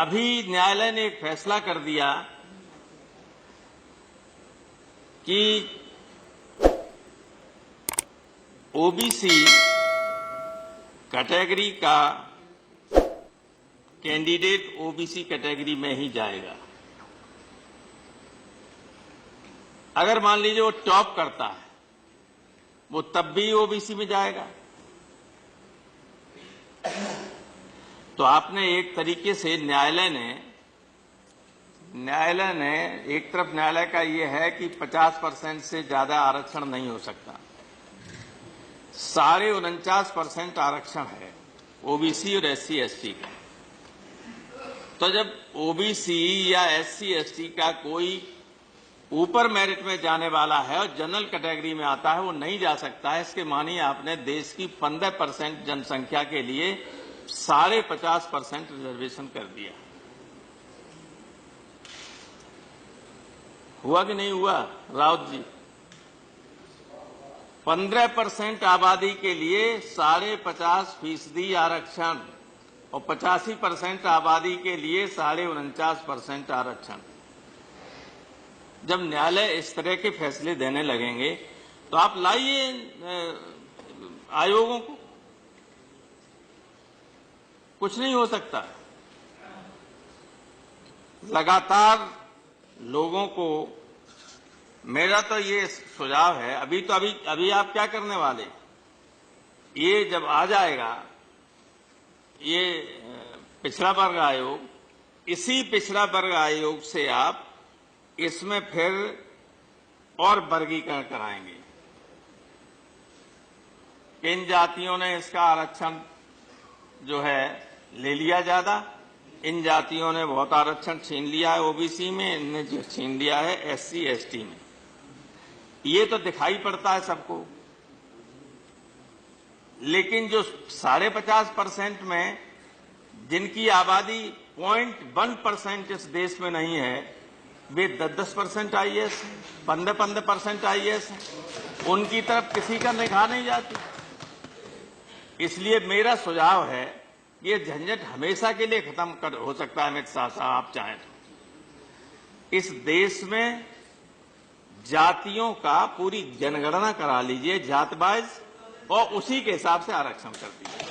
अभी न्यायालय ने एक फैसला कर दिया कि ओबीसी कैटेगरी का कैंडिडेट ओबीसी कैटेगरी में ही जाएगा। अगर मान लीजिए वो टॉप करता है, वो तब भी ओबीसी में जाएगा। तो आपने एक तरीके से न्यायालय ने एक तरफ न्यायालय का ये है कि 50% से ज्यादा आरक्षण नहीं हो सकता, 49.5% आरक्षण है ओबीसी और एससी एसटी का। तो जब ओबीसी या एससी एसटी का कोई ऊपर मेरिट में जाने वाला है और जनरल कैटेगरी में आता है, वो नहीं जा सकता है। इसके मानिए आपने देश की 15% जनसंख्या के लिए 50.5% रिजर्वेशन कर दिया। हुआ कि नहीं हुआ राउत जी? 15% आबादी के लिए 50.5% आरक्षण और 85% आबादी के लिए 49.5% आरक्षण। जब न्यायालय इस तरह के फैसले देने लगेंगे तो आप लाइए आयोगों को, कुछ नहीं हो सकता। लगातार लोगों को मेरा तो ये सुझाव है, अभी आप क्या करने वाले, ये जब आ जाएगा ये पिछड़ा वर्ग आयोग, इसी पिछड़ा वर्ग आयोग से आप इसमें फिर और वर्गीकरण कराएंगे। किन जातियों ने इसका आरक्षण जो है ले लिया ज्यादा, इन जातियों ने बहुत आरक्षण छीन लिया है ओबीसी में, इनने जो छीन लिया है एससी एसटी में। ये तो दिखाई पड़ता है सबको। लेकिन जो 50.5% में जिनकी आबादी 0.1% इस देश में नहीं है, वे 10% आईएएस, 15% आईएएस हैं, उनकी तरफ किसी का निगाह नहीं जाती। इसलिए मेरा सुझाव है ये झंझट हमेशा के लिए खत्म हो सकता है। अमित शाह साहब आप चाहें तो इस देश में जातियों का पूरी जनगणना करा लीजिए जातवाइज, और उसी के हिसाब से आरक्षण कर दीजिए।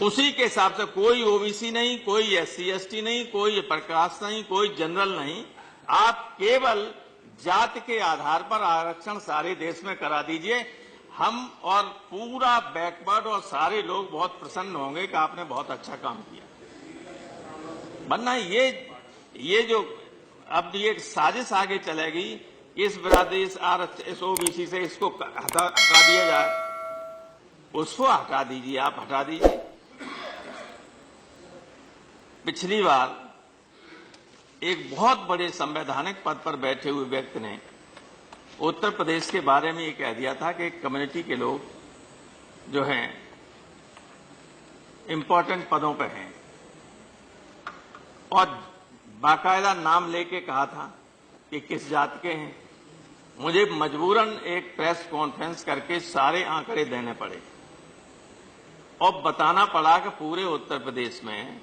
उसी के हिसाब से कोई ओबीसी नहीं, कोई एससी एसटी नहीं, कोई प्रकास्ट नहीं, कोई जनरल नहीं, आप केवल जाति के आधार पर आरक्षण सारे देश में करा दीजिए। हम और पूरा बैकवर्ड और सारे लोग बहुत प्रसन्न होंगे कि आपने बहुत अच्छा काम किया। वरना ये जो अब ये साजिश आगे चलेगी, इस बिरादरी इस ओबीसी से इसको हटा दिया जाए, उसको हटा दीजिए, आप हटा दीजिए। पिछली बार एक बहुत बड़े संवैधानिक पद पर बैठे हुए व्यक्ति ने उत्तर प्रदेश के बारे में ये कह दिया था कि कम्युनिटी के लोग जो हैं इंपॉर्टेंट पदों पर हैं, और बाकायदा नाम लेके कहा था कि किस जाति के हैं। मुझे मजबूरन एक प्रेस कॉन्फ्रेंस करके सारे आंकड़े देने पड़े और बताना पड़ा कि पूरे उत्तर प्रदेश में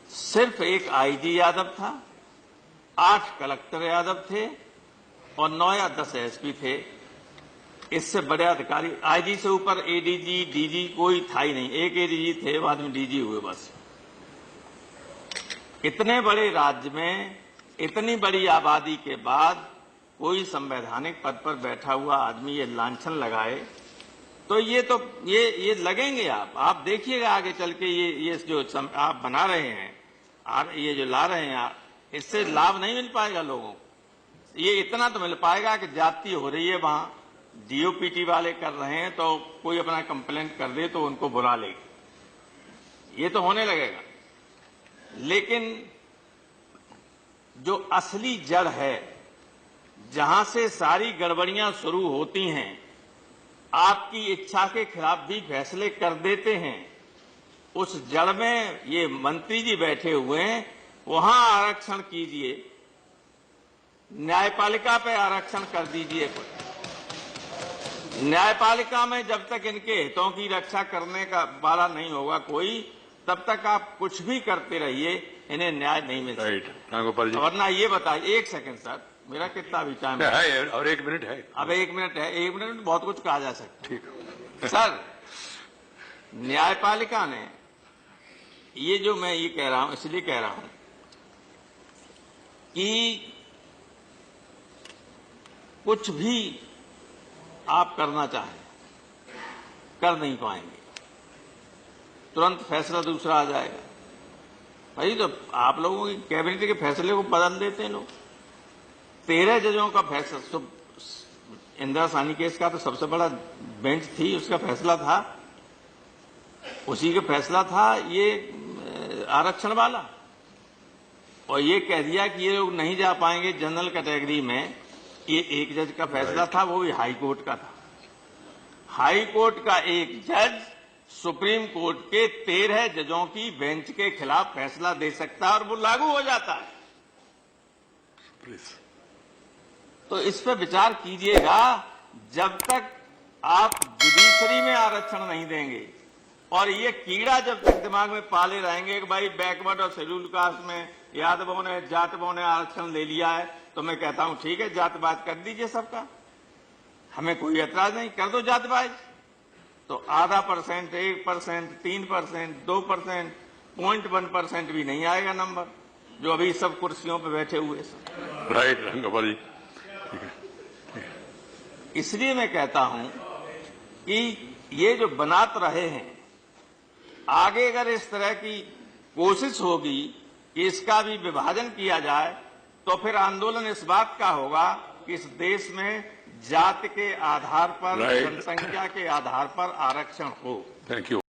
सिर्फ एक आईजी यादव था, 8 कलेक्टर यादव थे और 9 या 10 एसपी थे। इससे बड़े अधिकारी, आईजी से ऊपर एडीजी डीजी कोई था ही नहीं। एक एडीजी थे, बाद में डीजी हुए बस। इतने बड़े राज्य में इतनी बड़ी आबादी के बाद कोई संवैधानिक पद पर बैठा हुआ आदमी ये लांछन लगाए तो ये लगेंगे। आप देखिएगा आगे चल के ये जो आप बना रहे हैं, ये जो ला रहे हैं आप, इससे लाभ नहीं मिल पाएगा लोगों को। ये इतना तो मिल पाएगा कि जाति हो रही है, वहां डीओपीटी वाले कर रहे हैं तो कोई अपना कंप्लेंट कर दे तो उनको बुला लेगी, ये तो होने लगेगा। लेकिन जो असली जड़ है, जहां से सारी गड़बड़ियां शुरू होती हैं, आपकी इच्छा के खिलाफ भी फैसले कर देते हैं, उस जड़ में ये मंत्री जी बैठे हुए हैं। वहां आरक्षण कीजिए, न्यायपालिका पे आरक्षण कर दीजिए। न्यायपालिका में जब तक इनके हितों की रक्षा करने का वाला नहीं होगा कोई, तब तक आप कुछ भी करते रहिए, इन्हें न्याय नहीं मिल सकता। रामगोपाल जी, वरना ये बताइए, एक सेकंड सर, मेरा कितना भी टाइम है और 1 मिनट है। अब 1 मिनट है, 1 मिनट में बहुत कुछ कहा जा सकता है। ठीक सर, न्यायपालिका ने ये जो मैं ये कह रहा हूं, इसलिए कह रहा हूं कि कुछ भी आप करना चाहें, कर नहीं पाएंगे, तुरंत फैसला दूसरा आ जाएगा। भाई तो आप लोगों की कैबिनेट के फैसले को बदल देते हैं लोग। 13 जजों का फैसला, इंदिरा साहनी केस का तो सबसे बड़ा बेंच थी, उसका फैसला था, उसी का फैसला था ये आरक्षण वाला, और ये कह दिया कि ये लोग नहीं जा पाएंगे जनरल कैटेगरी में। ये एक जज का फैसला था, वो भी हाई कोर्ट का था। हाई कोर्ट का एक जज सुप्रीम कोर्ट के 13 जजों की बेंच के खिलाफ फैसला दे सकता है और वो लागू हो जाता है। तो इस पर विचार कीजिएगा। जब तक आप जुडिशरी में आरक्षण नहीं देंगे और ये कीड़ा जब तक दिमाग में पाले रहेंगे कि भाई बैकवर्ड और शेड्यूल कास्ट में यादवों ने, जाटवों ने आरक्षण ले लिया है, तो मैं कहता हूं ठीक है, जातवाद कर दीजिए सबका, हमें कोई एतराज नहीं, कर दो जातवाद। तो आधा %, 1%, 3%, 2%, 0.1% भी नहीं आएगा नंबर, जो अभी सब कुर्सियों पे बैठे हुए सब। राइट रामगोपाल जी, इसलिए मैं कहता हूं कि ये जो बनाते रहे हैं, आगे अगर इस तरह की कोशिश होगी कि इसका भी विभाजन किया जाए, तो फिर आंदोलन इस बात का होगा कि इस देश में जाति के आधार पर, जनसंख्या के आधार पर आरक्षण हो। Thank you.